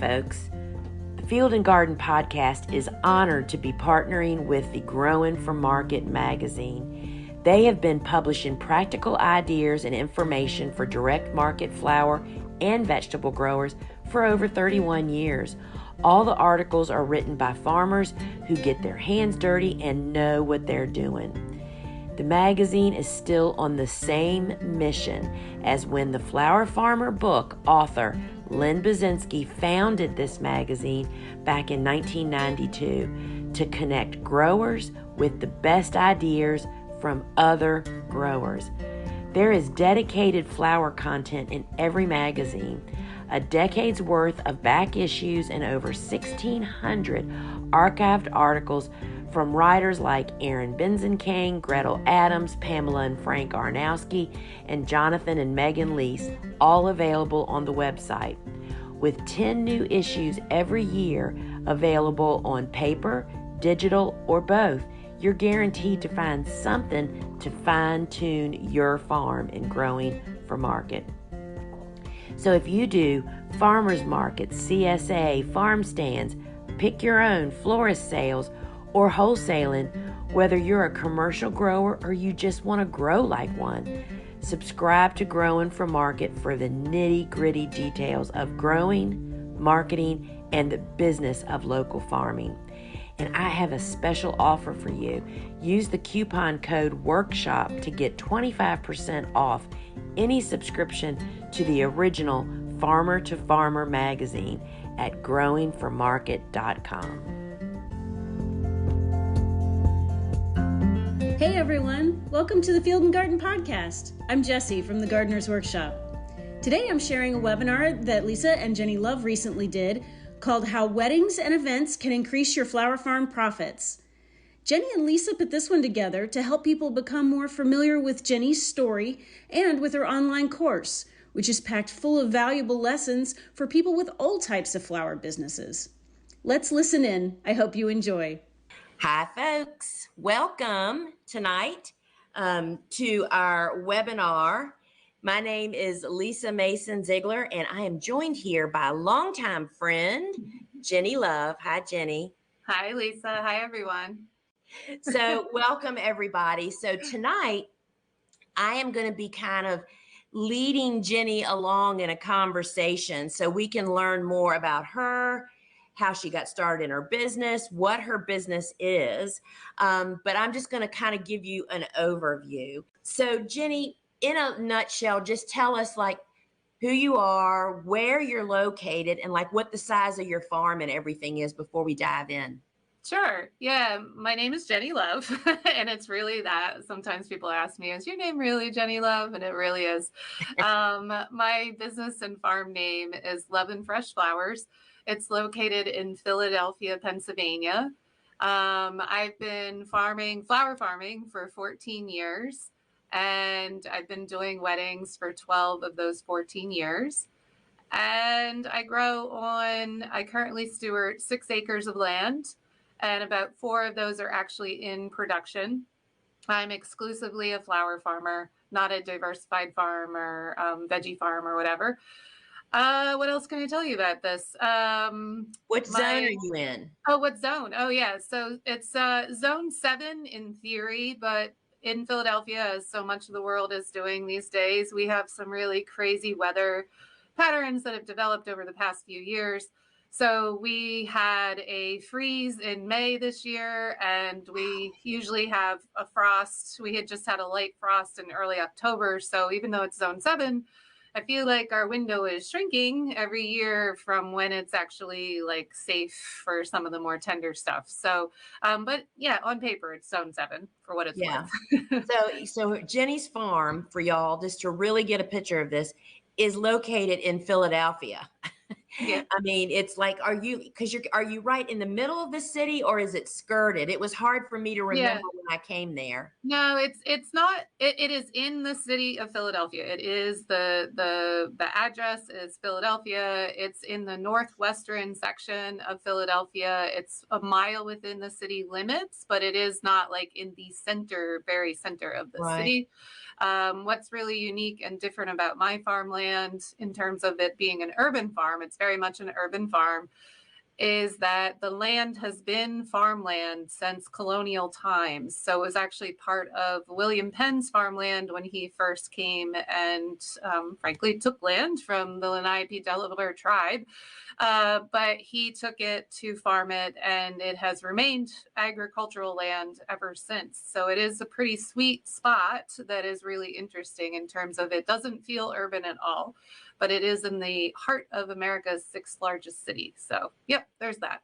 folks. The Field and Garden Podcast is honored to be partnering with the Growing for Market magazine. They have been publishing practical ideas and information for direct market flower and vegetable growers for over 31 years. All the articles are written by farmers who get their hands dirty and know what they're doing. The magazine is still on the same mission as when the Flower Farmer book author Lynn Basinski founded this magazine back in 1992 to connect growers with the best ideas from other growers. There is dedicated flower content in every magazine, a decade's worth of back issues, and over 1,600 archived articles from writers like Aaron Benzenkane, Gretel Adams, Pamela and Frank Arnowski, and Jonathan and Megan Lease, all available on the website. With 10 new issues every year available on paper, digital, or both, you're guaranteed to find something to fine-tune your farm in growing for market. So if you do farmers markets, CSA, farm stands, pick your own, florist sales, or wholesaling, whether you're a commercial grower or you just want to grow like one, subscribe to Growing for Market for the nitty-gritty details of growing, marketing, and the business of local farming. And I have a special offer for you. Use the coupon code WORKSHOP to get 25% off any subscription to the original Farmer to Farmer magazine at growingformarket.com. Hey everyone, welcome to the Field and Garden Podcast. I'm Jessie from the Gardener's Workshop. Today I'm sharing a webinar that Lisa and Jennie Love recently did called How Weddings and Events Can Increase Your Flower Farm Profits. Jennie and Lisa put this one together to help people become more familiar with Jennie's story and with her online course, which is packed full of valuable lessons for people with all types of flower businesses. Let's listen in. I hope you enjoy. Hi, folks. Welcome tonight to our webinar. My name is Lisa Mason Ziegler, and I am joined here by a longtime friend, Jennie Love. Hi, Jennie. Hi, Lisa. Hi, everyone. So welcome, everybody. So tonight, I am going to be kind of leading Jennie along in a conversation so we can learn more about her, how she got started in her business, what her business is. But I'm just going to kind of give you an overview. So Jennie, in a nutshell, just tell us like who you are, where you're located, and like what the size of your farm and everything is before we dive in. Sure. Yeah. My name is Jennie Love, and it's really that. Sometimes people ask me, is your name really Jennie Love? And it really is. My business and farm name is Love and Fresh Flowers. It's located in Philadelphia, Pennsylvania. I've been flower farming for 14 years, and I've been doing weddings for 12 of those 14 years. And I currently steward 6 acres of land, and about 4 of those are actually in production. I'm exclusively a flower farmer, not a diversified farm or veggie farm or whatever. What else can I tell you about this? What zone are you in? Oh, what zone? Oh, yeah. So it's zone 7 in theory, but in Philadelphia, as so much of the world is doing these days, we have some really crazy weather patterns that have developed over the past few years. So we had a freeze in May this year, and we usually have a frost. We had just had a light frost in early October. So even though it's zone 7, I feel like our window is shrinking every year from when it's actually like safe for some of the more tender stuff. So, but yeah, on paper, it's zone 7 for what it's worth. So Jennie's farm, for y'all, just to really get a picture of this, is located in Philadelphia. Yeah. I mean, it's like, are you right in the middle of the city, or is it skirted? It was hard for me to remember when I came there. No, it's not. It is in the city of Philadelphia. It is the address is Philadelphia. It's in the northwestern section of Philadelphia. It's a mile within the city limits, but it is not like in the very center of the city. What's really unique and different about my farmland in terms of it being an urban farm, it's very much an urban farm, is that the land has been farmland since colonial times. So it was actually part of William Penn's farmland when he first came and frankly took land from the Lenape Delaware tribe. But he took it to farm it, and it has remained agricultural land ever since. So it is a pretty sweet spot that is really interesting in terms of it doesn't feel urban at all, but it is in the heart of America's sixth largest city. So, yep, there's that.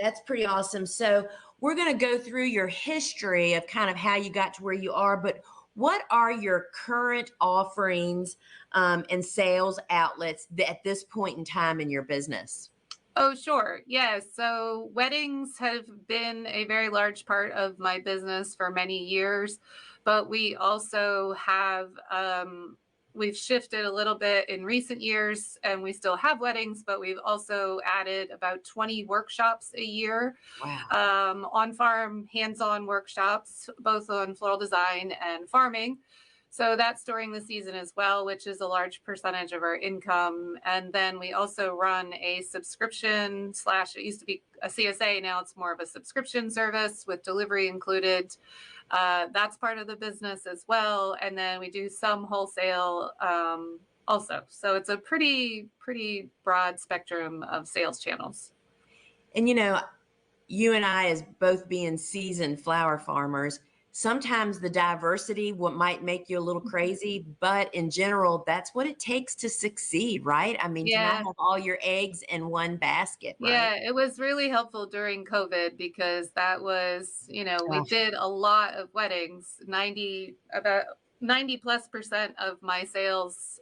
That's pretty awesome. So we're going to go through your history of kind of how you got to where you are, but what are your current offerings and sales outlets at this point in time in your business? Oh, sure. Yeah. So weddings have been a very large part of my business for many years, but we also have, we've shifted a little bit in recent years, and we still have weddings, but we've also added about 20 workshops a year, Wow. on farm, hands-on workshops, both on floral design and farming. So that's during the season as well, which is a large percentage of our income. And then we also run a subscription slash, it used to be a CSA, now it's more of a subscription service with delivery included. That's part of the business as well. And then we do some wholesale also. So it's a pretty broad spectrum of sales channels. And you and I, as both being seasoned flower farmers, sometimes the diversity what might make you a little crazy, but in general, that's what it takes to succeed, right? I mean, to not Yeah. have all your eggs in one basket, right? Yeah, it was really helpful during COVID because that was, we Oh, did a lot of weddings. About 90+% of my sales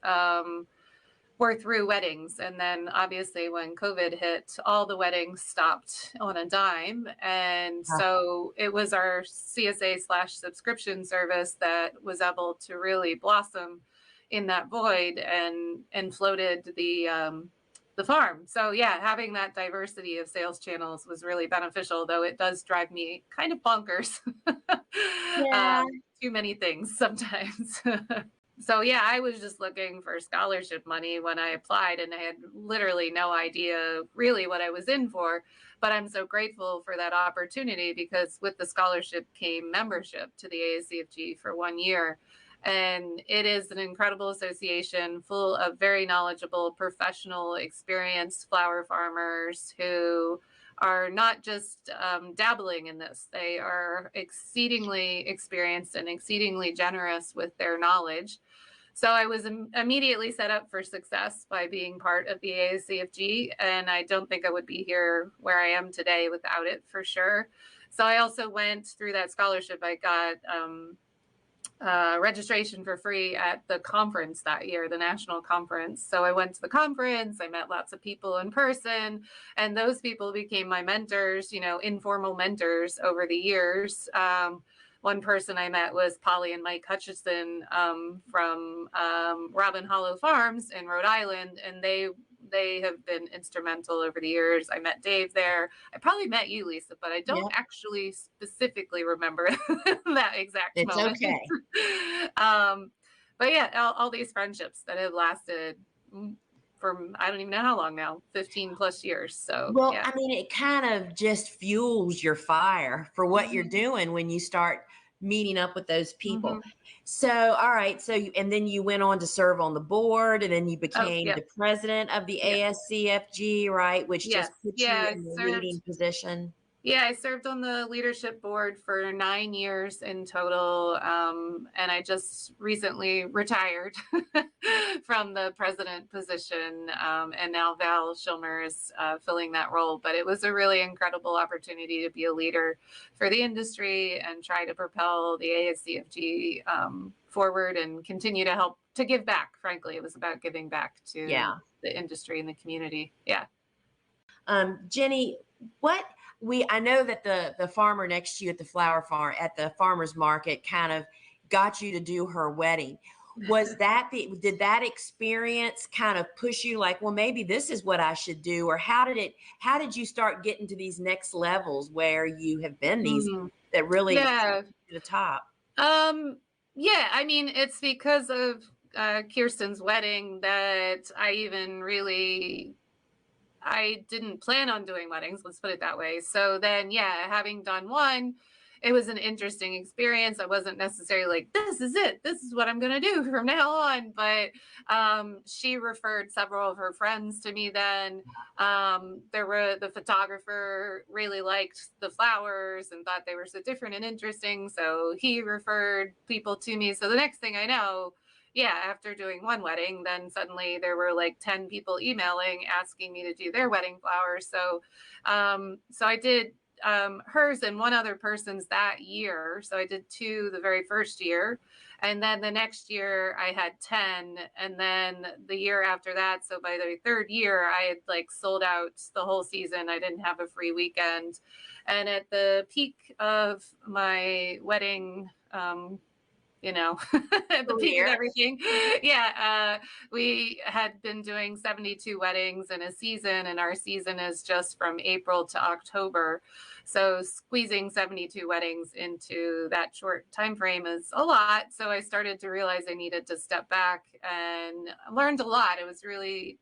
were through weddings. And then obviously when COVID hit, all the weddings stopped on a dime. And ah, so it was our CSA slash subscription service that was able to really blossom in that void and floated the farm. So yeah, having that diversity of sales channels was really beneficial, though it does drive me kind of bonkers. yeah. Too many things sometimes. So yeah, I was just looking for scholarship money when I applied, and I had literally no idea really what I was in for. But I'm so grateful for that opportunity because with the scholarship came membership to the ASCFG for 1 year. And it is an incredible association full of very knowledgeable, professional, experienced flower farmers who are not just dabbling in this. They are exceedingly experienced and exceedingly generous with their knowledge. So I was immediately set up for success by being part of the ASCFG, and I don't think I would be here where I am today without it, for sure. So I also went through that scholarship. I got registration for free at the conference that year, the national conference. So I went to the conference, I met lots of people in person, and those people became my mentors, informal mentors over the years. One person I met was Polly and Mike Hutchison from Robin Hollow Farms in Rhode Island, and they have been instrumental over the years. I met Dave there. I probably met you, Lisa, but I don't Yep. actually specifically remember that exact It's moment. okay. But yeah, all these friendships that have lasted for I don't even know how long now, 15+ years. So Well, yeah. I mean, it kind of just fuels your fire for what you're doing when you start meeting up with those people. Mm-hmm. So, all right. So, and then you went on to serve on the board, and then you Oh, became yep. the president of the Yep. ASCFG, right? Which Yes. just put Yeah. you in the leading position. I served on the leadership board for 9 years in total. And I just recently retired from the president position. And now Val Schilmer is filling that role. But it was a really incredible opportunity to be a leader for the industry and try to propel the ASCFG forward and continue to help to give back. Frankly, it was about giving back to Yeah. the industry and the community. Yeah. Jennie, I know that the farmer next to you at the flower farm at the farmer's market kind of got you to do her wedding. Did that experience kind of push you like, well, maybe this is what I should do? Or how did you start getting to these next levels where you have been these Mhm. that really Yeah. to the top? Um, Yeah, I mean, it's because of Kirsten's wedding that I didn't plan on doing weddings, let's put it that way. So then, yeah, having done one, it was an interesting experience. I wasn't necessarily like, this is it. This is what I'm going to do from now on. But she referred several of her friends to me then. The photographer really liked the flowers and thought they were so different and interesting. So he referred people to me. So the next thing I know, yeah, after doing one wedding, then suddenly there were like 10 people emailing asking me to do their wedding flowers. So I did hers and one other person's that year. So I did two the very first year. And then the next year I had 10. And then the year after that, so by the third year, I had like sold out the whole season. I didn't have a free weekend. And at the peak of my wedding, at the peak of everything. Yeah. We had been doing 72 weddings in a season, and our season is just from April to October. So squeezing 72 weddings into that short time frame is a lot. So I started to realize I needed to step back and learned a lot. It was really,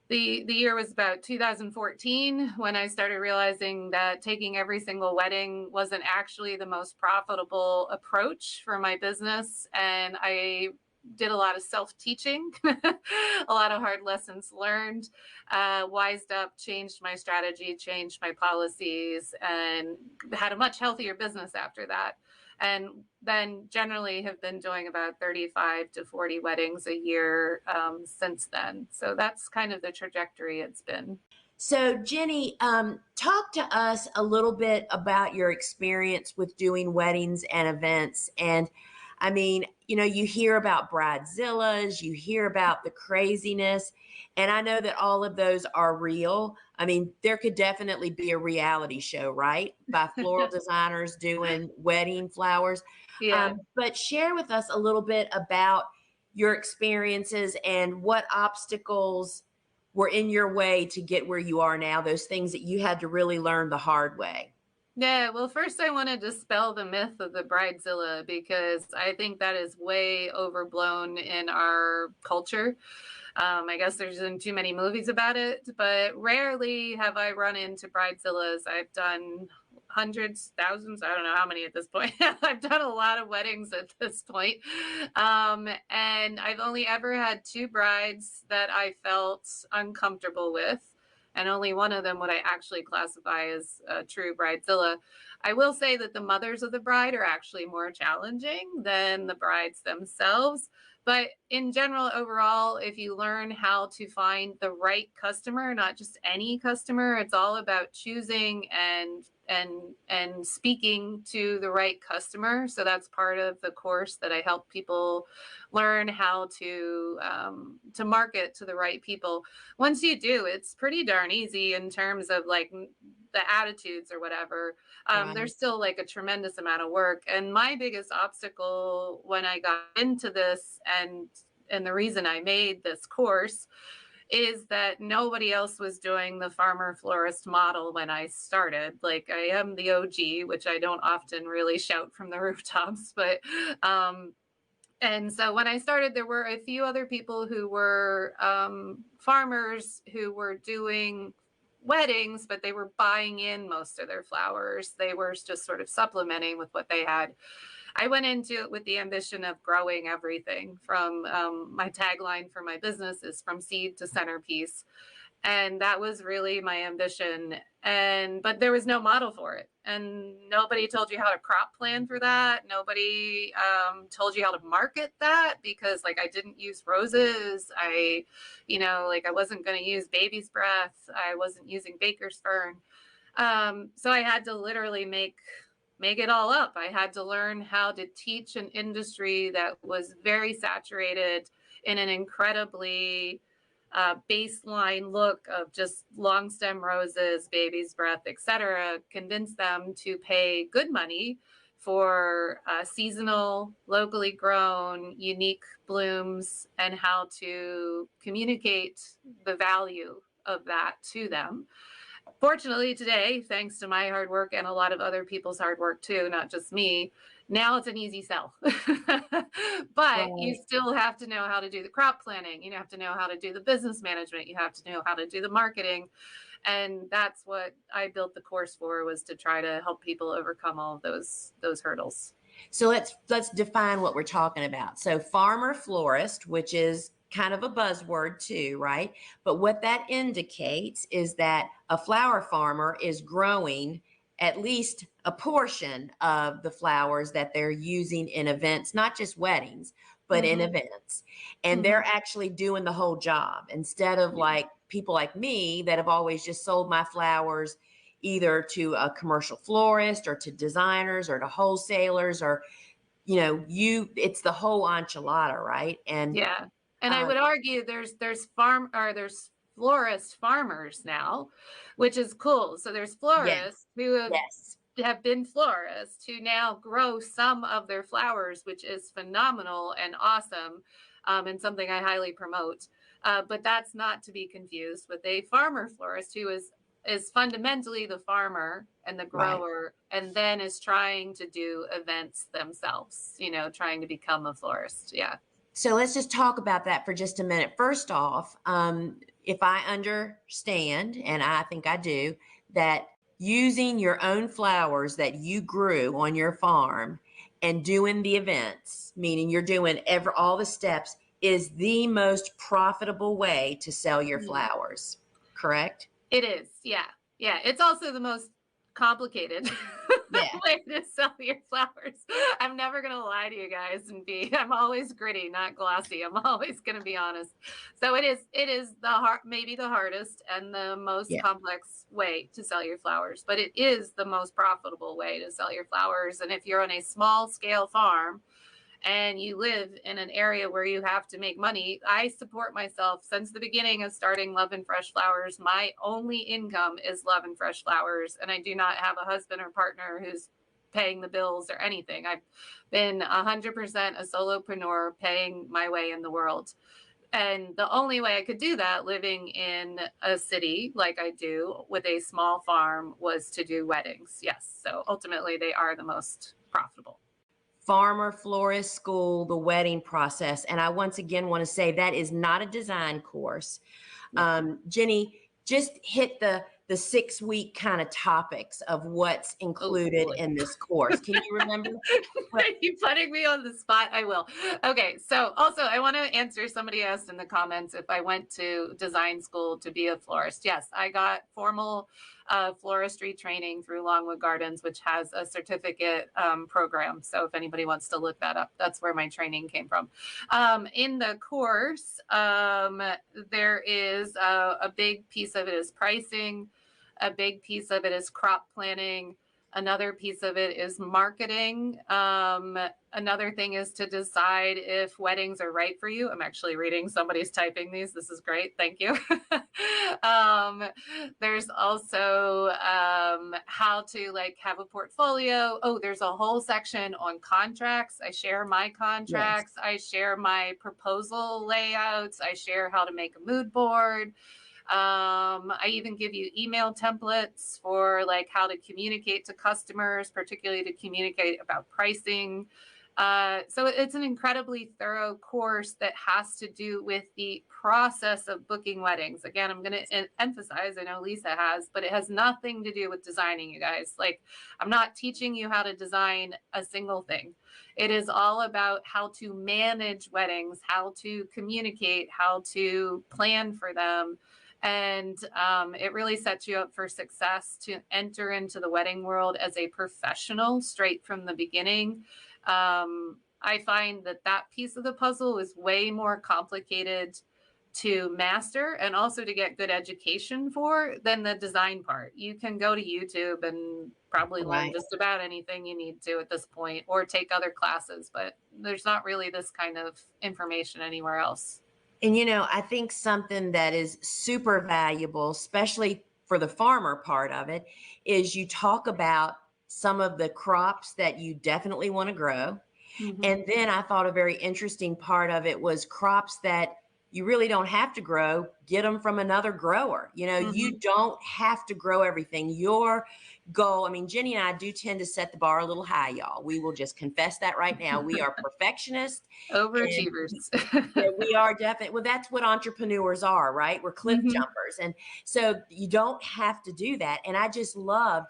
the year was about 2014 when I started realizing that taking every single wedding wasn't actually the most profitable approach for my business. And I did a lot of self-teaching, a lot of hard lessons learned, wised up, changed my strategy, changed my policies, and had a much healthier business after that. And then generally have been doing about 35 to 40 weddings a year since then. So that's kind of the trajectory it's been. So, Jennie, talk to us a little bit about your experience with doing weddings and events. And I mean, you hear about bridezillas, you hear about the craziness, and I know that all of those are real. I mean, there could definitely be a reality show, right? By floral designers doing wedding flowers. Yeah. But share with us a little bit about your experiences and what obstacles were in your way to get where you are now, those things that you had to really learn the hard way. Yeah, well, first I want to dispel the myth of the bridezilla because I think that is way overblown in our culture. I guess there's been too many movies about it, but rarely have I run into bridezillas. I've done hundreds, thousands, I don't know how many at this point. I've done a lot of weddings at this point. And I've only ever had two brides that I felt uncomfortable with. And only one of them would I actually classify as a true bridezilla. I will say that the mothers of the bride are actually more challenging than the brides themselves. But in general, overall, if you learn how to find the right customer, not just any customer, it's all about choosing and speaking to the right customer. So that's part of the course that I help people learn how to market to the right people. Once you do, it's pretty darn easy in terms of like the attitudes or whatever. Right. There's still like a tremendous amount of work. And my biggest obstacle when I got into this and the reason I made this course is that nobody else was doing the farmer-florist model when I started. Like I am the OG, which I don't often really shout from the rooftops, but and so when I started, there were a few other people who were farmers who were doing weddings, but they were buying in most of their flowers. They were just sort of supplementing with what they had. I went into it with the ambition of growing everything from my tagline for my business is from seed to centerpiece. And that was really my ambition. But there was no model for it. And nobody told you how to crop plan for that. Nobody told you how to market that because like I didn't use roses. I wasn't going to use baby's breath. I wasn't using baker's fern. So I had to literally make it all up. I had to learn how to teach an industry that was very saturated in an incredibly baseline look of just long stem roses, baby's breath, etc. Convince them to pay good money for seasonal, locally grown, unique blooms and how to communicate the value of that to them. Fortunately, today, thanks to my hard work and a lot of other people's hard work too, not just me, Now it's an easy sell. But you Right. still have to know how to do the crop planning. You have to know how to do the business management. You have to know how to do the marketing. And that's what I built the course for, was to try to help people overcome all of those hurdles. So let's define what we're talking about. So farmer florist, which is kind of a buzzword too, right? But what that indicates is that a flower farmer is growing at least a portion of the flowers that they're using in events, not just weddings, but in Mm-hmm. events. And Mm-hmm. they're actually doing the whole job instead of Yeah. like people like me that have always just sold my flowers either to a commercial florist or to designers or to wholesalers or it's the whole enchilada, right? And Yeah. And I um, would argue there's florist farmers now, which is cool. So there's yes, florists who yes, have been florists who now grow some of their flowers, which is phenomenal and awesome, and something I highly promote. But that's not to be confused with a farmer florist who is fundamentally the farmer and the right. grower, and then is trying to do events themselves, trying to become a florist. Yeah. So let's just talk about that for just a minute. First off, if I understand, and I think I do, that using your own flowers that you grew on your farm and doing the events, meaning you're doing all the steps, is the most profitable way to sell your Mhm. flowers, correct? It is, yeah. Yeah, it's also the most complicated Yeah. way to sell your flowers. I'm never gonna lie to you guys I'm always gritty, not glossy. I'm always gonna be honest. So it is maybe the hardest and the most Yeah. complex way to sell your flowers, but it is the most profitable way to sell your flowers. And if you're on a small scale farm and you live in an area where you have to make money, I support myself since the beginning of starting Love and Fresh Flowers. My only income is Love and Fresh Flowers, and I do not have a husband or partner who's paying the bills or anything. I've been 100% a solopreneur, paying my way in the world. And the only way I could do that living in a city like I do with a small farm was to do weddings. Yes. So ultimately, they are the most profitable. Farmer Florist School, the wedding process. And I once again want to say that is not a design course. No. Jenny, just hit the 6 week kind of topics of what's Oh, included boy. in this course. Can you remember? Are you putting me on the spot? I will. Okay. So also I want to answer, somebody asked in the comments if I went to design school to be a florist. Yes, I got formal floristry training through Longwood Gardens, which has a certificate program. So if anybody wants to look that up, that's where my training came from. In the course, there is a big piece of it is pricing. A big piece of it is crop planning. Another piece of it is marketing. Another thing is to decide if weddings are right for you. I'm actually reading, somebody's typing these. This is great. Thank you. There's also how to have a portfolio. Oh, there's a whole section on contracts. I share my Yes. contracts. I share my proposal layouts. I share how to make a mood board. I even give you email templates for how to communicate to customers, particularly to communicate about pricing. So it's an incredibly thorough course that has to do with the process of booking weddings. Again, I'm going to emphasize, I know Lisa has, but it has nothing to do with designing, you guys. I'm not teaching you how to design a single thing. It is all about how to manage weddings, how to communicate, how to plan for them. And it really sets you up for success to enter into the wedding world as a professional straight from the beginning. I find that piece of the puzzle is way more complicated to master and also to get good education for than the design part. You can go to YouTube and probably learn Right. just about anything you need to at this point, or take other classes, but there's not really this kind of information anywhere else. And I think something that is super valuable, especially for the farmer part of it, is you talk about some of the crops that you definitely want to grow. Mm-hmm. And then I thought a very interesting part of it was crops that you really don't have to grow, get them from another grower. You don't have to grow everything. Your goal, I mean, Jenny and I do tend to set the bar a little high, y'all. We will just confess that right now. We are perfectionists. And Overachievers. yeah, we are definitely, well, that's what entrepreneurs are, right? We're cliff jumpers. And so you don't have to do that. And I just loved,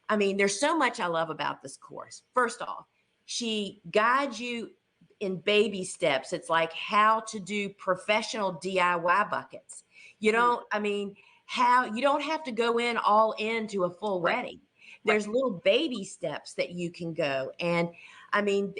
I mean, there's so much I love about this course. First off, she guides you in baby steps. It's like how to do professional DIY buckets. You don't, I mean, how you don't have to go in all into a full Right. wedding. There's little baby steps that you can go. And I mean,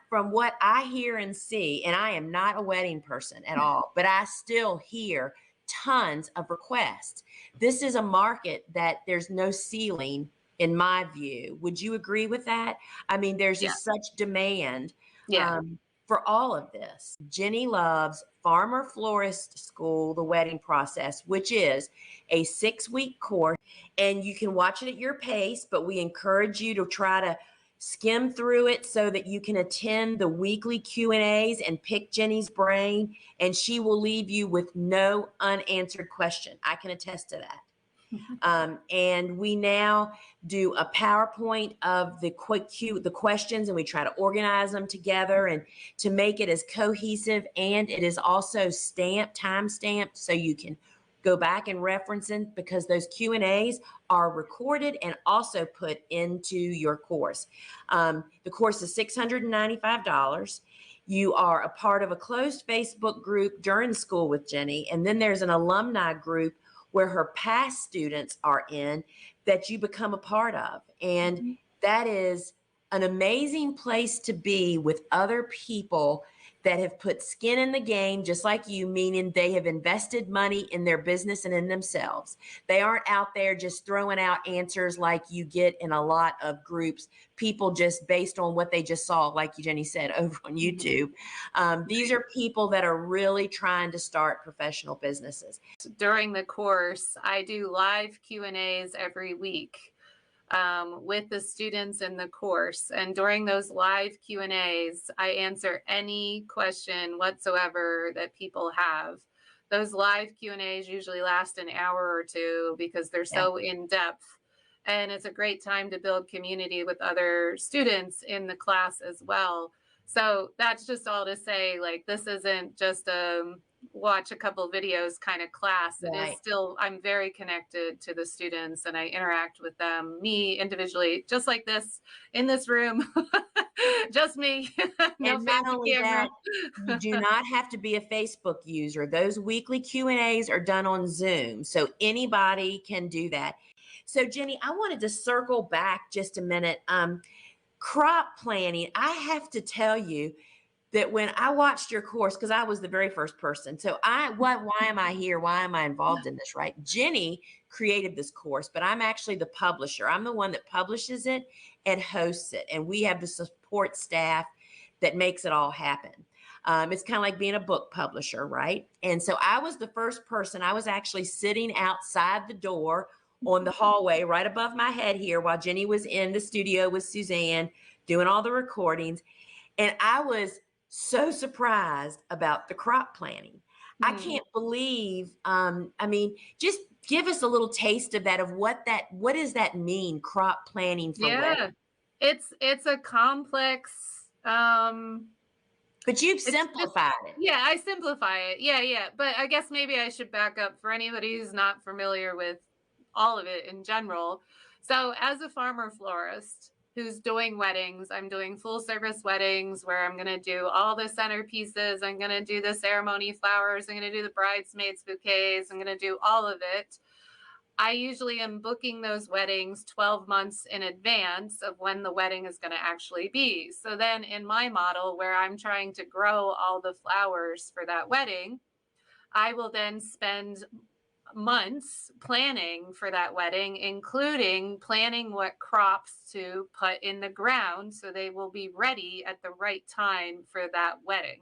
from what I hear and see, and I am not a wedding person at all, but I still hear tons of requests. This is a market that there's no ceiling in my view. Would you agree with that? I mean, there's Yeah. just such demand Yeah. for all of this. Jennie Love's Farmer-Florist School, The Wedding Process, which is a 6-week course, and you can watch it at your pace, but we encourage you to try to skim through it so that you can attend the weekly Q&As and pick Jenny's brain, and she will leave you with no unanswered question. I can attest to that. And we now do a PowerPoint of the questions, and we try to organize them together and to make it as cohesive. And it is also time stamped, so you can go back and reference it, because those Q&As are recorded and also put into your course. The course is $695. You are a part of a closed Facebook group during school with Jenny, and then there's an alumni group where her past students are in that you become a part of. And that is an amazing place to be with other people that have put skin in the game, just like you, meaning they have invested money in their business and in themselves. They aren't out there just throwing out answers like you get in a lot of groups, people just based on what they just saw, like Jenny said, over on YouTube. These are people that are really trying to start professional businesses. During the course, I do live Q&As every week with the students in the course. And during those live Q&As, I answer any question whatsoever that people have. Those live Q&As usually last an hour or two because they're so in depth. And it's a great time to build community with other students in the class as well. So that's just all to say, like, this isn't just a watch a couple videos kind of class. It is still, I'm very connected to the students and I interact with them, me individually, just like this in this room, just me, no and not fancy only camera. that, you do not have to be a Facebook user. Those weekly Q&As are done on Zoom, so anybody can do that. So Jenny, I wanted to circle back just a minute. Crop planting, I have to tell you that when I watched your course, because I was the very first person. So why am I here? Why am I involved in this, right? Jenny created this course, but I'm actually the publisher. I'm the one that publishes it and hosts it. And we have the support staff that makes it all happen. It's kind of like being a book publisher, right? And so I was the first person. I was actually sitting outside the door on the hallway right above my head here while Jenny was in the studio with Suzanne doing all the recordings. And I was so surprised about the crop planting. I can't believe, I mean, just give us a little taste of that, of what does that mean, crop planting for weddings? It's a complex, but you've simplified it. Yeah, I simplify it. Yeah. But I guess maybe I should back up for anybody who's not familiar with all of it in general. So as a farmer florist who's doing weddings, I'm doing full service weddings where I'm going to do all the centerpieces. I'm going to do the ceremony flowers. I'm going to do the bridesmaids bouquets. I'm going to do all of it. I usually am booking those weddings 12 months in advance of when the wedding is going to actually be. So then in my model where I'm trying to grow all the flowers for that wedding, I will then spend months planning for that wedding, including planning what crops to put in the ground so they will be ready at the right time for that wedding.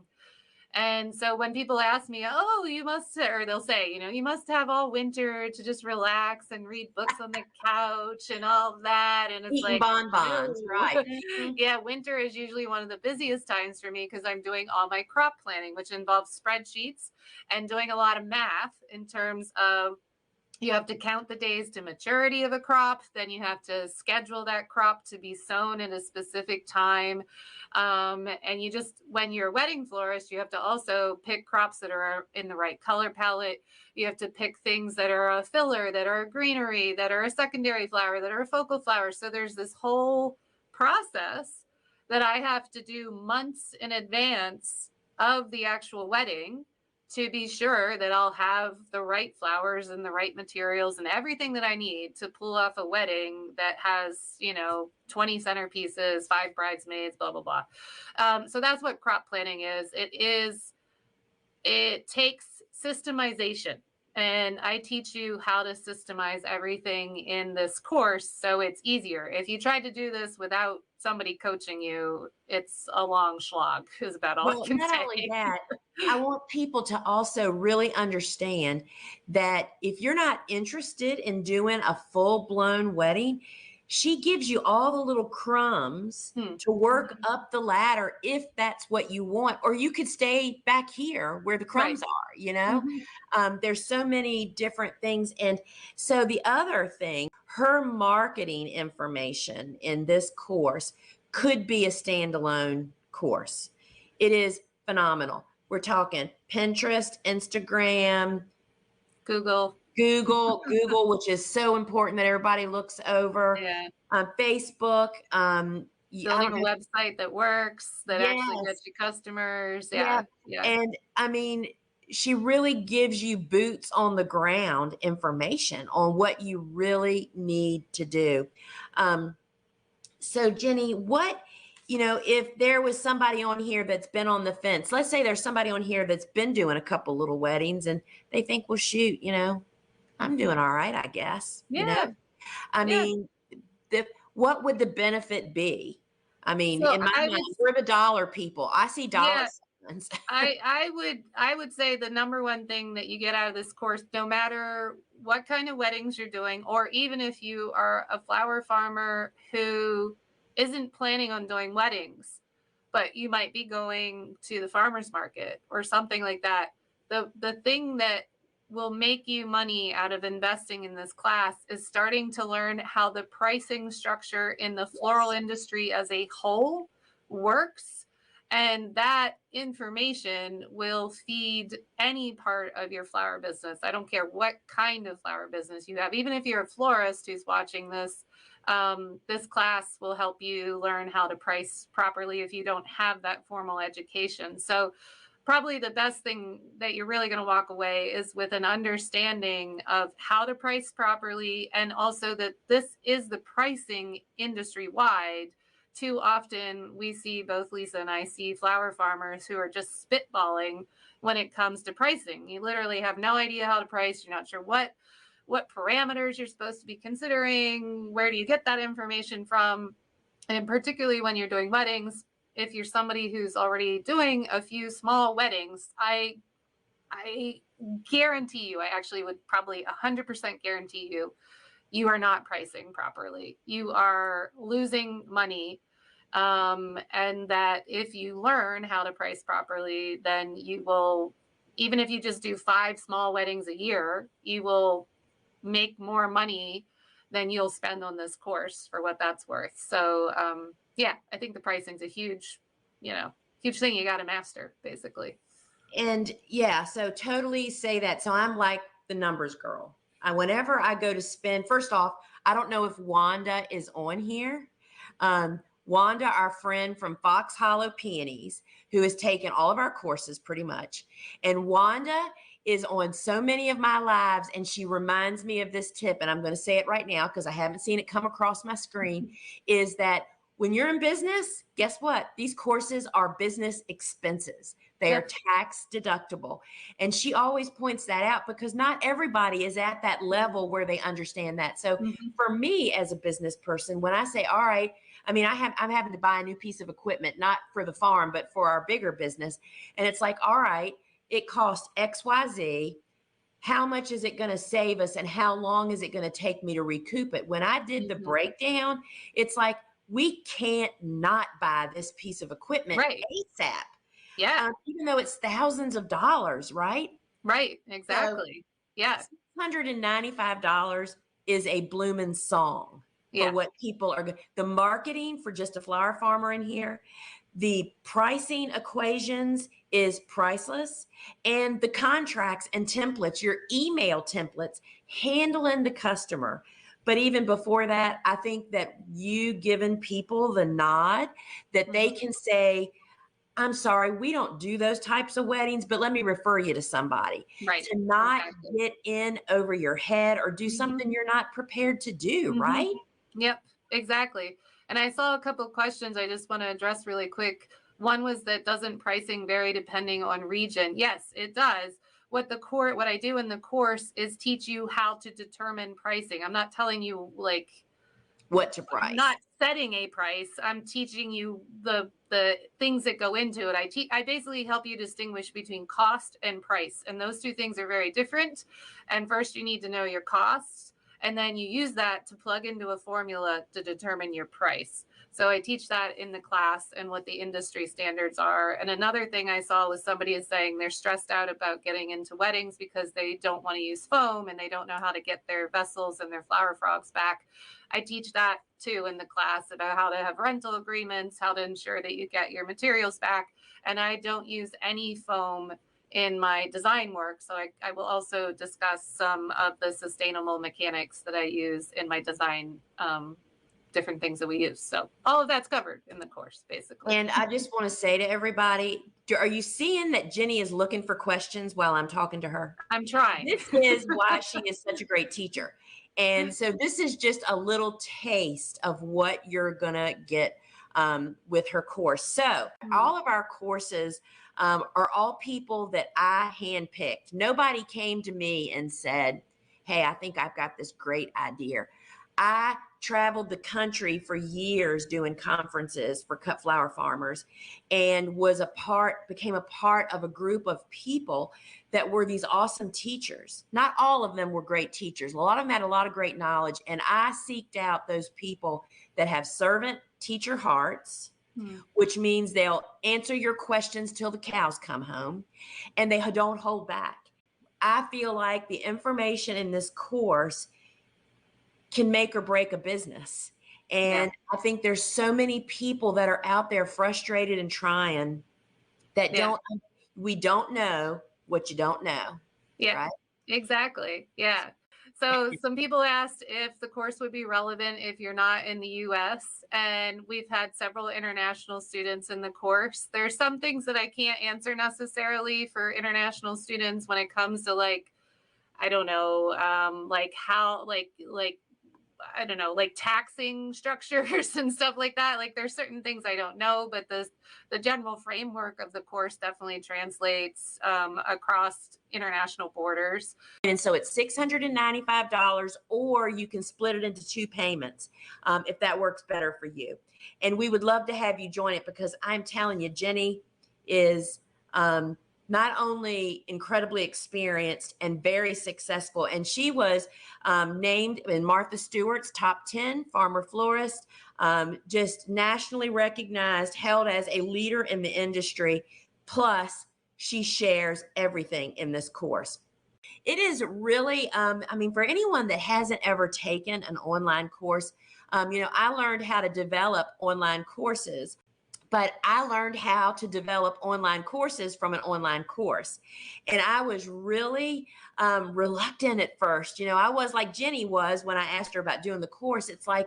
And so when people ask me, oh, you must, or they'll say, you must have all winter to just relax and read books on the couch and all that. And it's Eating like, bonbons, no. right? Yeah, winter is usually one of the busiest times for me because I'm doing all my crop planning, which involves spreadsheets and doing a lot of math in terms of you have to count the days to maturity of a crop. Then you have to schedule that crop to be sown at a specific time. And when you're a wedding florist, you have to also pick crops that are in the right color palette. You have to pick things that are a filler, that are a greenery, that are a secondary flower, that are a focal flower. So there's this whole process that I have to do months in advance of the actual wedding to be sure that I'll have the right flowers and the right materials and everything that I need to pull off a wedding that has, 20 centerpieces, 5 bridesmaids, blah, blah, blah. So that's what crop planning is. It takes systemization. And I teach you how to systemize everything in this course so it's easier. If you tried to do this without somebody coaching you, it's a long slog, is about all I can Not say. only that, I want people to also really understand that if you're not interested in doing a full-blown wedding, she gives you all the little crumbs to work up the ladder if that's what you want, or you could stay back here where the crumbs are, there's so many different things. And so the other thing, her marketing information in this course could be a standalone course. It is phenomenal. We're talking Pinterest, Instagram, Google, which is so important that everybody looks over. Yeah. Facebook. Building a website that works, that actually gets you customers. Yeah. And I mean, she really gives you boots on the ground information on what you really need to do. So Jennie, if there was somebody on here that's been on the fence, let's say there's somebody on here that's been doing a couple little weddings and they think, well, shoot, I'm doing all right, I guess. I mean, what would the benefit be? I mean, in my mind, we're the dollar people. I see dollar signs. I would say the number one thing that you get out of this course, no matter what kind of weddings you're doing, or even if you are a flower farmer who isn't planning on doing weddings, but you might be going to the farmer's market or something like that. The thing that will make you money out of investing in this class is starting to learn how the pricing structure in the floral industry as a whole works. And that information will feed any part of your flower business. I don't care what kind of flower business you have. Even if you're a florist who's watching this, this class will help you learn how to price properly if you don't have that formal education. So probably the best thing that you're really going to walk away is with an understanding of how to price properly, and also that this is the pricing industry wide. Too often we see, both Lisa and I see, flower farmers who are just spitballing when it comes to pricing. You literally have no idea how to price. You're not sure what parameters you're supposed to be considering. Where do you get that information from? And particularly when you're doing weddings, if you're somebody who's already doing a few small weddings, I guarantee you, I actually would probably 100% guarantee you, you are not pricing properly. You are losing money. And that if you learn how to price properly, then you will, even if you just do 5 small weddings a year, you will make more money than you'll spend on this course for what that's worth. So, I think the pricing's a huge thing you got to master, basically. And so totally say that. So I'm like the numbers girl. Whenever I go to spend, first off, I don't know if Wanda is on here. Wanda, our friend from Fox Hollow Peonies, who has taken all of our courses pretty much. And Wanda is on so many of my lives, and she reminds me of this tip, and I'm going to say it right now because I haven't seen it come across my screen, is that when you're in business, guess what? These courses are business expenses. They are tax deductible. And she always points that out because not everybody is at that level where they understand that. So for me as a business person, when I say, all right, I mean, I'm having to buy a new piece of equipment, not for the farm, but for our bigger business. And it's like, all right, it costs XYZ. How much is it going to save us and how long is it going to take me to recoup it? When I did the breakdown, it's like, we can't not buy this piece of equipment ASAP. Yeah. Even though it's thousands of dollars, right? Right. Exactly. So, yeah. $695 is a bloomin' song for what people are. The marketing for Just a Flower Farmer in here, the pricing equations is priceless, and the contracts and templates, your email templates, handling the customer. But even before that, I think that you giving people the nod that they can say, I'm sorry, we don't do those types of weddings, but let me refer you to somebody. Right. To not get in over your head or do something you're not prepared to do, right? Yep, exactly. And I saw a couple of questions I just want to address really quick. One was that doesn't pricing vary depending on region? Yes, it does. What I do in the course is teach you how to determine pricing. I'm not telling you like what to price. I'm not setting a price. I'm teaching you the things that go into it. I basically help you distinguish between cost and price. And those two things are very different. And first you need to know your costs. And then you use that to plug into a formula to determine your price. So I teach that in the class and what the industry standards are. And another thing I saw was somebody is saying they're stressed out about getting into weddings because they don't want to use foam and they don't know how to get their vessels and their flower frogs back. I teach that too in the class about how to have rental agreements, how to ensure that you get your materials back. And I don't use any foam in my design work. So I will also discuss some of the sustainable mechanics that I use in my design, different things that we use. So all of that's covered in the course, basically. And I just want to say to everybody, are you seeing that Jennie is looking for questions while I'm talking to her? I'm trying. This is why she is such a great teacher. And so this is just a little taste of what you're going to get with her course. So all of our courses are all people that I handpicked. Nobody came to me and said, hey, I think I've got this great idea. I traveled the country for years doing conferences for cut flower farmers and became a part of a group of people that were these awesome teachers. Not all of them were great teachers. A lot of them had a lot of great knowledge. And I seeked out those people that have servant teacher hearts, which means they'll answer your questions till the cows come home, and they don't hold back. I feel like the information in this course can make or break a business. And I think there's so many people that are out there frustrated and trying that we don't know what you don't know. Yeah, right? Exactly. Yeah. So some people asked if the course would be relevant if you're not in the US, and we've had several international students in the course. There's some things that I can't answer necessarily for international students when it comes to like, I don't know, like how, like I don't know, like taxing structures and stuff like that. Like there's certain things I don't know, but the general framework of the course definitely translates across international borders. And so it's $695, or you can split it into 2 payments if that works better for you. And we would love to have you join it, because I'm telling you, Jennie is not only incredibly experienced and very successful, and she was named in Martha Stewart's top 10 Farmer-Florist, just nationally recognized, held as a leader in the industry. Plus, she shares everything in this course. It is really, I mean, for anyone that hasn't ever taken an online course, I learned how to develop online courses. But I learned how to develop online courses from an online course. And I was really reluctant at first. I was like Jennie was when I asked her about doing the course. It's like,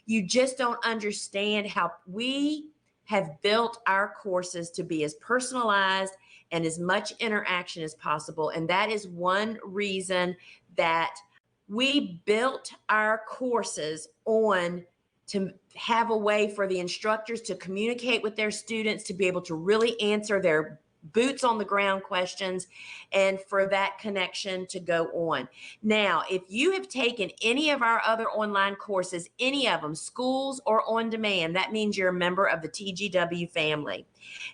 you just don't understand how we have built our courses to be as personalized and as much interaction as possible. And that is one reason that we built our courses to have a way for the instructors to communicate with their students, to be able to really answer their boots on the ground questions and for that connection to go on. Now, if you have taken any of our other online courses, any of them, schools or on demand, that means you're a member of the TGW family.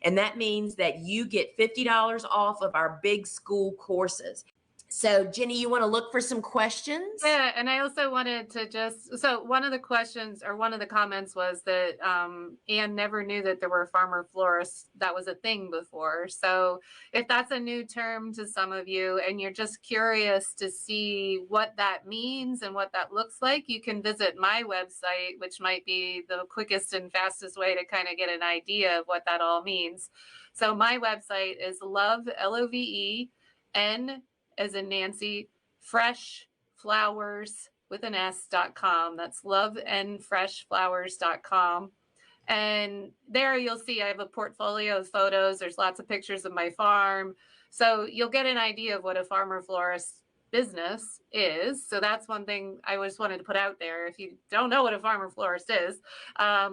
And that means that you get $50 off of our big school courses. So Jenny, you want to look for some questions? Yeah, and I also wanted to so one of the questions or one of the comments was that Anne never knew that there were farmer florists. That was a thing before. So if that's a new term to some of you and you're just curious to see what that means and what that looks like, you can visit my website, which might be the quickest and fastest way to kind of get an idea of what that all means. So my website is love, LOVEN, as in Nancy, fresh flowers with an s.com. That's loveandfreshflowers.com. And there you'll see I have a portfolio of photos. There's lots of pictures of my farm. So you'll get an idea of what a farmer florist business is. So that's one thing I just wanted to put out there. If you don't know what a farmer florist is,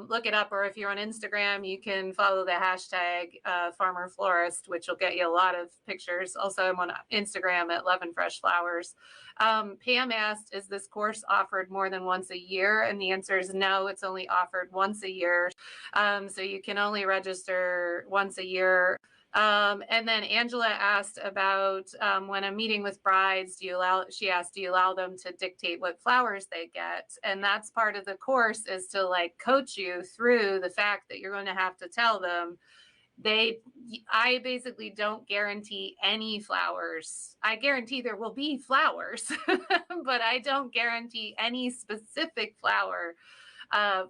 look it up. Or if you're on Instagram, you can follow the hashtag farmer florist, which will get you a lot of pictures. Also, I'm on Instagram at Love and Fresh Flowers. Pam asked, is this course offered more than once a year? And the answer is no, it's only offered once a year. So you can only register once a year. And then Angela asked about when I'm meeting with brides, she asked, do you allow them to dictate what flowers they get? And that's part of the course, is to like coach you through the fact that you're going to have to tell them I basically don't guarantee any flowers. I guarantee there will be flowers, but I don't guarantee any specific flower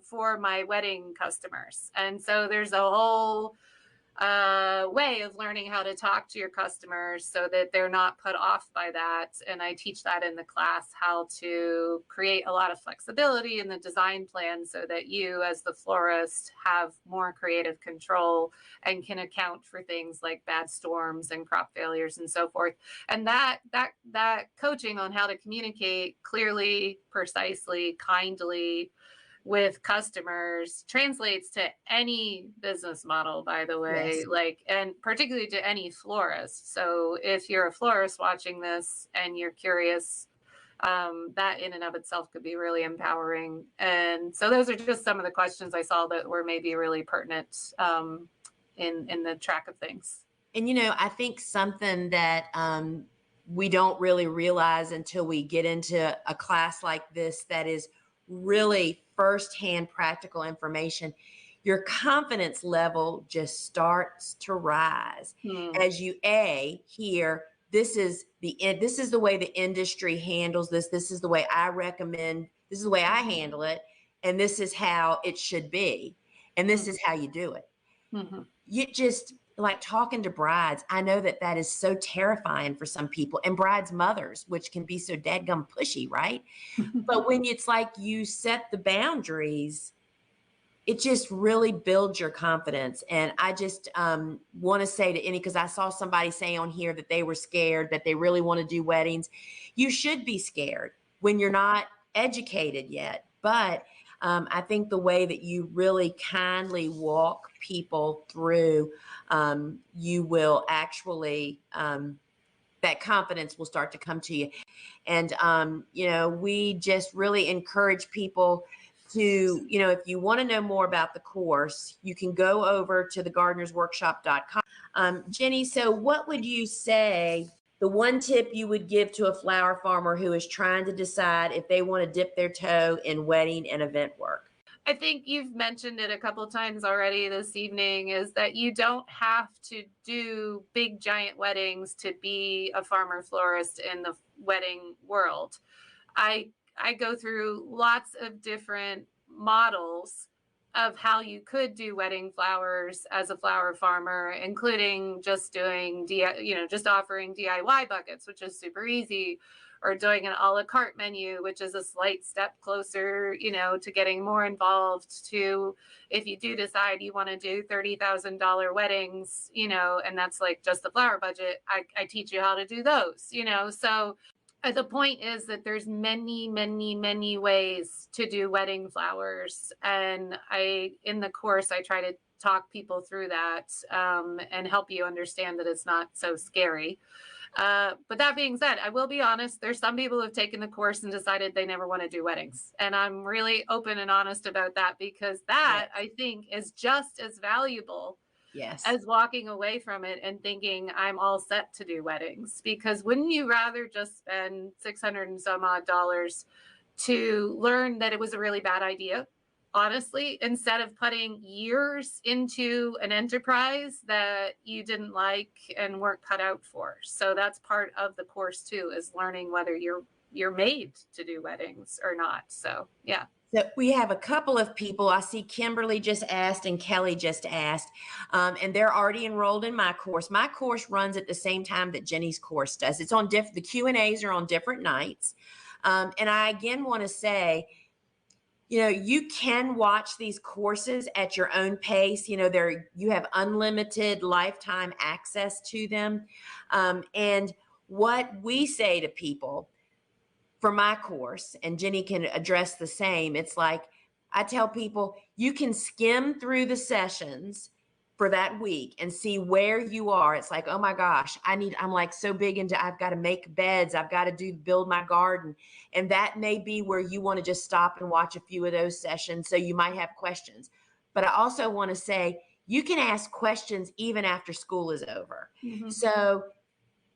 for my wedding customers. And so there's a whole way of learning how to talk to your customers so that they're not put off by that. And I teach that in the class, how to create a lot of flexibility in the design plan so that you as the florist have more creative control and can account for things like bad storms and crop failures and so forth. And that coaching on how to communicate clearly, precisely, kindly with customers translates to any business model, by the way, yes. And particularly to any florist. So if you're a florist watching this and you're curious, that in and of itself could be really empowering. And so those are just some of the questions I saw that were maybe really pertinent in the track of things. And, I think something that we don't really realize until we get into a class like this that is really firsthand practical information, your confidence level just starts to rise as you hear, this is the way the industry handles this. This is the way I recommend. This is the way I handle it. And this is how it should be. And this is how you do it. You just like talking to brides. I know that is so terrifying for some people, and brides' mothers, which can be so dadgum pushy, right? But when it's like you set the boundaries, it just really builds your confidence. And I just want to say to because I saw somebody say on here that they were scared, that they really want to do weddings. You should be scared when you're not educated yet. But I think the way that you really kindly walk people through, you will actually, that confidence will start to come to you. And, we just really encourage people to, if you want to know more about the course, you can go over to thegardenersworkshop.com. Jenny, so what would you say the one tip you would give to a flower farmer who is trying to decide if they want to dip their toe in wedding and event work? I think you've mentioned it a couple of times already this evening, is that you don't have to do big giant weddings to be a farmer florist in the wedding world. I go through lots of different models of how you could do wedding flowers as a flower farmer, including just doing, just offering DIY buckets, which is super easy, or doing an a la carte menu, which is a slight step closer, to getting more involved, to if you do decide you want to do $30,000 weddings, and that's like just the flower budget, I teach you how to do those, so the point is that there's many, many, many ways to do wedding flowers. And in the course, I try to talk people through that and help you understand that it's not so scary. But that being said, I will be honest, there's some people who have taken the course and decided they never want to do weddings. And I'm really open and honest about that, because that, I think, is just as valuable as walking away from it and thinking I'm all set to do weddings. Because wouldn't you rather just spend 600 and some odd dollars to learn that it was a really bad idea, honestly, instead of putting years into an enterprise that you didn't like and weren't cut out for? So that's part of the course too, is learning whether you're made to do weddings or not. So yeah. So we have a couple of people. I see Kimberly just asked and Kelly just asked, and they're already enrolled in my course. My course runs at the same time that Jenny's course does. It's on the Q&As are on different nights. And I again want to say, you can watch these courses at your own pace. You have unlimited lifetime access to them. And what we say to people for my course, and Jenny can address the same, it's like I tell people, you can skim through the sessions for that week and see where you are. It's like, oh my gosh, I'm like so big into, I've got to make beds. I've got to build my garden. And that may be where you want to just stop and watch a few of those sessions. So you might have questions, but I also want to say, you can ask questions even after school is over. Mm-hmm. So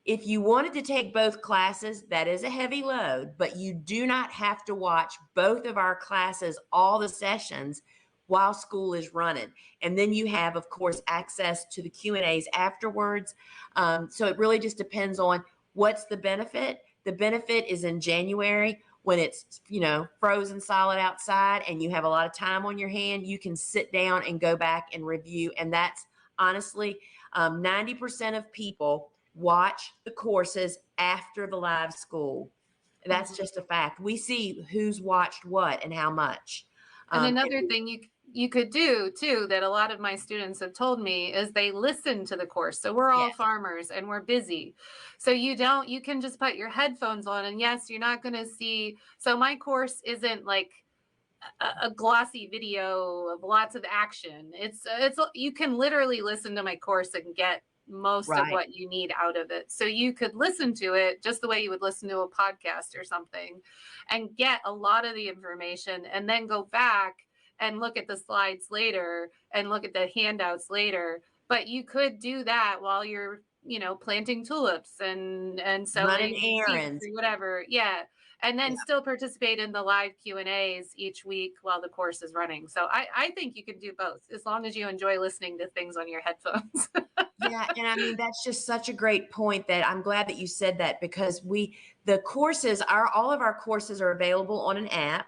if you wanted to take both classes, that is a heavy load, but you do not have to watch both of our classes, all the sessions, while school is running. And then you have, of course, access to the Q&As afterwards. So it really just depends on what's the benefit. The benefit is in January when it's, frozen solid outside and you have a lot of time on your hand. You can sit down and go back and review. And that's honestly, 90% of people watch the courses after the live school. That's just a fact. We see who's watched what and how much. And another thing you could do too, that a lot of my students have told me, is they listen to the course. So we're all farmers and we're busy. So you can just put your headphones on, and yes, you're not going to see. So my course isn't like a glossy video of lots of action. It's you can literally listen to my course and get most of what you need out of it. So you could listen to it just the way you would listen to a podcast or something and get a lot of the information, and then go back and look at the slides later and look at the handouts later. But you could do that while you're, planting tulips and sowing errands or whatever. Yeah. And then still participate in the live Q&As each week while the course is running. So I think you can do both, as long as you enjoy listening to things on your headphones. Yeah. And I mean, that's just such a great point that I'm glad that you said that, because all of our courses are available on an app.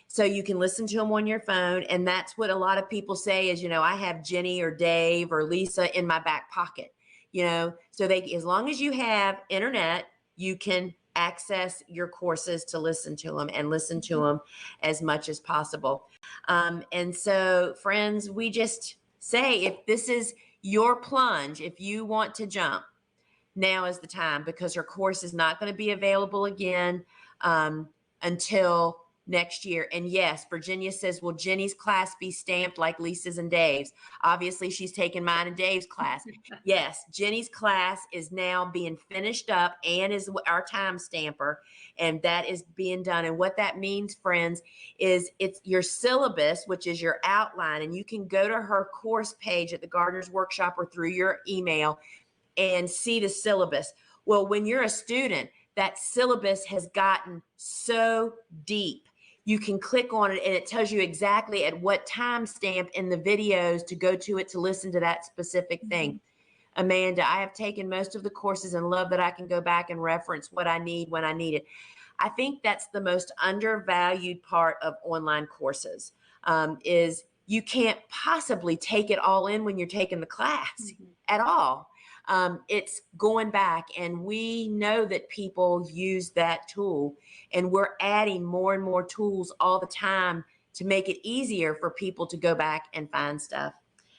So you can listen to them on your phone. And that's what a lot of people say is, I have Jenny or Dave or Lisa in my back pocket, so as long as you have internet, you can access your courses to listen to them and listen to them as much as possible. And so, friends, we just say, if this is your plunge, if you want to jump, now is the time, because her course is not going to be available again until next year. And yes, Virginia says, will Jenny's class be stamped like Lisa's and Dave's? Obviously, she's taken mine and Dave's class. Yes, Jenny's class is now being finished up and is our time stamper, and that is being done. And what that means, friends, is it's your syllabus, which is your outline, and you can go to her course page at the Gardener's Workshop or through your email and see the syllabus. Well, when you're a student, that syllabus has gotten so deep. You can click on it and it tells you exactly at what time stamp in the videos to go to it to listen to that specific thing. Amanda, I have taken most of the courses and love that I can go back and reference what I need when I need it. I think that's the most undervalued part of online courses, is you can't possibly take it all in when you're taking the class at all. It's going back, and we know that people use that tool, and we're adding more and more tools all the time to make it easier for people to go back and find stuff.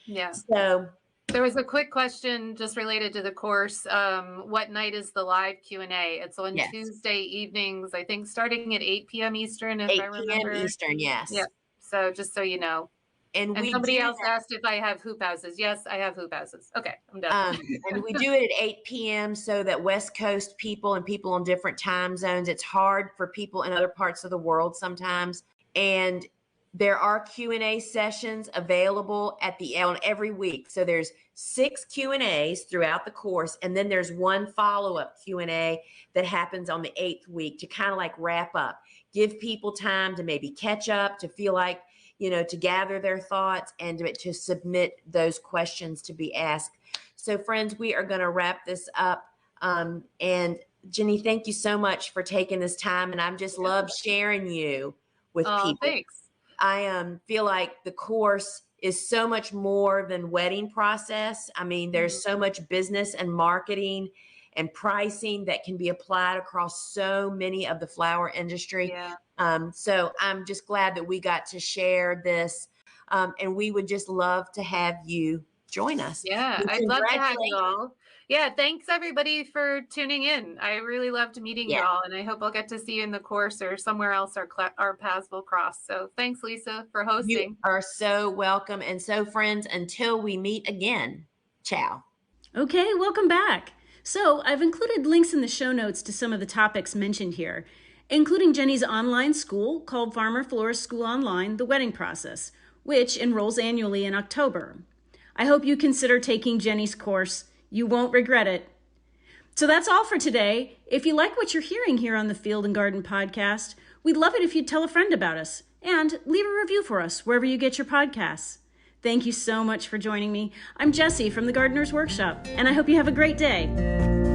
Yeah. So there was a quick question just related to the course. What night is the live Q&A? It's on Tuesday evenings, I think, starting at 8 p.m. Eastern, if I remember. 8 p.m. Eastern, yes. Yeah. So just so you know. And And we somebody do else that. asked if I have hoop houses. Yes, I have hoop houses. Okay, I'm done. And we do it at 8 p.m. so that West Coast people and people on different time zones, it's hard for people in other parts of the world sometimes. And there are Q&A sessions available on every week. So there's 6 Q&As throughout the course, and then there's one follow-up Q&A that happens on the 8th week to kind of like wrap up, give people time to maybe catch up, to feel like, to gather their thoughts and to submit those questions to be asked. So friends, we are going to wrap this up. And Jennie, thank you so much for taking this time. And I'm just love sharing you with people. Thanks. I feel like the course is so much more than wedding process. I mean, there's so much business and marketing and pricing that can be applied across so many of the flower industry. Yeah. So I'm just glad that we got to share this. And we would just love to have you join us. Yeah, And I'd love to have you congratulations. all. Yeah, thanks everybody for tuning in. I really loved meeting you Yeah. all, and I hope I'll get to see you in the course or somewhere else our paths will cross. So thanks, Lisa, for You hosting. are so welcome. And so, friends, until we meet again, ciao. Okay, welcome back. So, I've included links in the show notes to some of the topics mentioned here, including Jennie's online school called Farmer-Florist School Online, The Wedding Process, which enrolls annually in October. I hope you consider taking Jennie's course. You won't regret it. So that's all for today. If you like what you're hearing here on the Field and Garden Podcast, we'd love it if you'd tell a friend about us and leave a review for us wherever you get your podcasts. Thank you so much for joining me. I'm Jessie from the Gardener's Workshop, and I hope you have a great day.